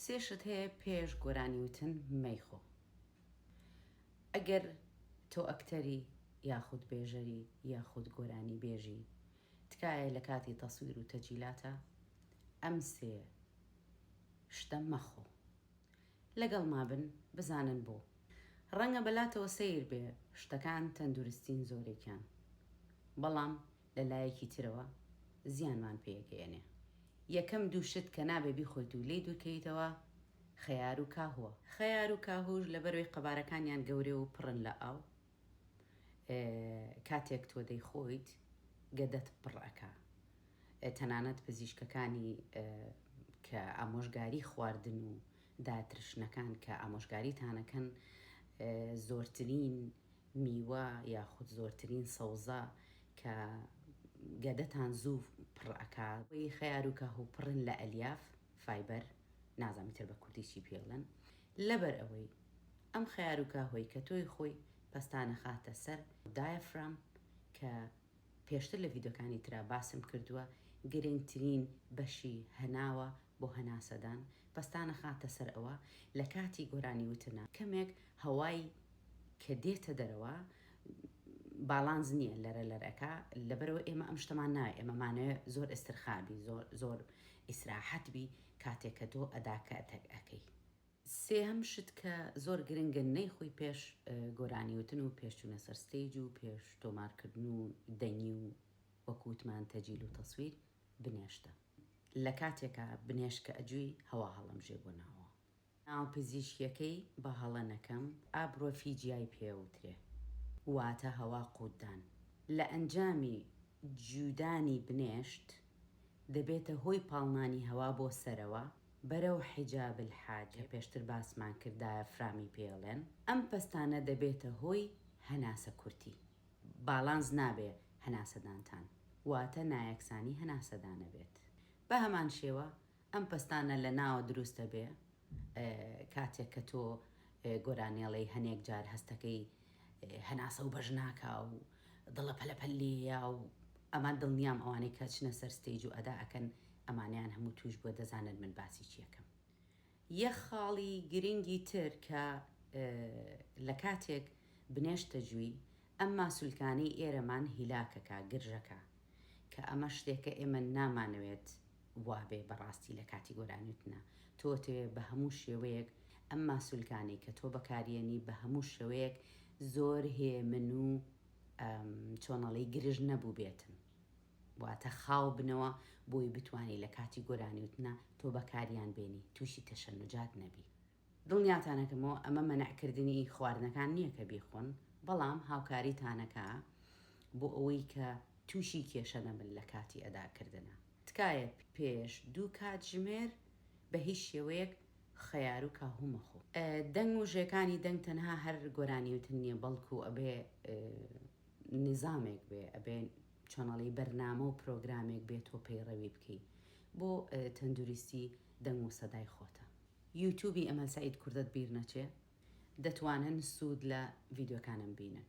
سێشت هەیە پێش گۆرانی وتن مەیخۆ. ئەگەر تۆ ئەکتەری یاخود بێژەری یاخود گۆرانی بێژی تکایە لە کاتی تەسویر و تەجیلاتە ئەم سێ شتە مەخۆ. لەگەڵ مابن بزانن بۆ. ڕەنگە بەلاتەوە سیر بێ شتەکان تەندروستین زۆرێکیان، بەڵام لە لایەکی ترەوە زیانمان پێگەێنێ. یەکەم دوو شت کە نابێ بیخۆیت و لێی دوورکەیتەوە خەیار و کاهووە. خەیار و کاهوش لەبەرەوەی قەبارەکانیان گەورێ و پڕن لە ئاو، کاتێک تۆ دەیخۆیت گەدەت پڕەکە. تەنانەت پزیشکەکانی کە ئامۆژگاری خواردن و داترشنەکان کە ئامۆژگاریتانەکەن زۆرترین میوە یاخود زۆرترین سەوزە کە گەدەتان زوو پڕەکە وی خەیار و کاهوو پڕن لە ئەلیاف، فایبەر، نازانیتر بە کوردیشی پێڵێن. لەبەر ئەوەی ئەم خەیار و کاهۆی کە تۆی خۆی پەستانە خاتە سەر دایەفرام کە پێشتر لە ڤیدۆکانی ترا باسم کردووە گرنگترین بەشی هەناوە بۆ هەناسەدان، پەستانە خاتە سەر ئەوە لە کاتی گۆرانی وتنە کەمێک هەوای کە دێتە دەرەوە باڵانس نییە لەرە لەرەکە. لەبەرەوە ئێمە ئەم شتەمان نایە، ئێمەمانەوە زۆر ئسترخابی زۆر ئیسراحەتبی کاتێک کە تۆ ئەداکە ئەەکەی. سێهەم شت کە زۆر گرنگە نەیخۆی پێش گۆرانی وتن و پێشچوونە سەر ستەیج و پێش تۆمارکردن و دەنگی و وەکووتمان تەجیل و تەسویر بنێشتە. لە کاتێکە بنێشکە ئەجووی هەوا هەڵەمژێ بۆ ناوە. ناو پزیشکیەکەی بە هەڵە نەکەم ئابرۆفیجیای پێوترێ، واتە هەوا قوتدان. لە ئەنجامی جوودانی بنێشت دەبێتە هۆی پاڵنانی هەوا بۆ سەرەوە بەرەو حیجاب الحاج کە پێشتر باسمان کردایە فرامی پێڵێن. ئەم پەستانە دەبێتە هۆی هەناسە کورتی. باڵانس نابێ هەناسەدانتان، واتە نایەکسانی هەناسەدانە بێت. بە هەمان شێوە ئەم پەستانە لە ناوە دروستە بێ کاتێک کە تۆ گۆرانێڵەی هەنێک جار هەستەکەی هەناسە و بەژناکە و دڵە پەلەپەلێە و ئەمان دڵنیام ئەوانەی کە چنە سەر ستەیج و ئەدا ئەکەن ئەمانیان هەموو توش بۆ دەزانن من باسی چیەکەم. یەک خاڵی گرنگی تر کە لە کاتێک بنێشتە جووی ئەم ماسولکانەی ئێرەمان هیلاکەکە گرژەکە کە ئەمە شتێکە ئێمە نامانەوێت وابێ بەڕاستی لە کاتی گۆرانوتنە. تۆ بە هەموو شێوەیەک ئەم ماسولکانی کە تۆ بەکارێنی بە هەموو شێوەیەک زۆر هێمن و چۆنەڵی گرژ نەبوو بێتن، واتە خاو بنەوە بۆی بتوانانی لە کاتی گۆرانیوتنە تۆ بەکاریان بێنی، تووشی تەشەنجات نەبی. دڵنیاتانەکەمەوە ئەمە مەنەعکردنی خواردنەکان نییە کە بیخۆن، بەڵام هاوکاریتانەکە بۆ ئەوەی کە تووشی کێشە نەبن لە کاتی ئەداکردنە. تکایە پێش دوو کات ژمێر بە هیچ شێوەیەک خەیار و کاهوو مەخۆ. دەنگ و ژێکانی دەنگ تەنها هەر گۆرانیوتن نییە، بەڵکو ئەبێ نظامێک بێ، ئەبێ چۆنەڵی بەرنامە و پرۆگرامێک بێت تۆ پەیڕەوی بکەی بۆ تەندروستی دەنگ و سەدای خۆتە. یوتیوبی ئەمەل سەعید کوردت بیر نەچێ دەتوانن سوود لە ڤیدۆکانم بینن.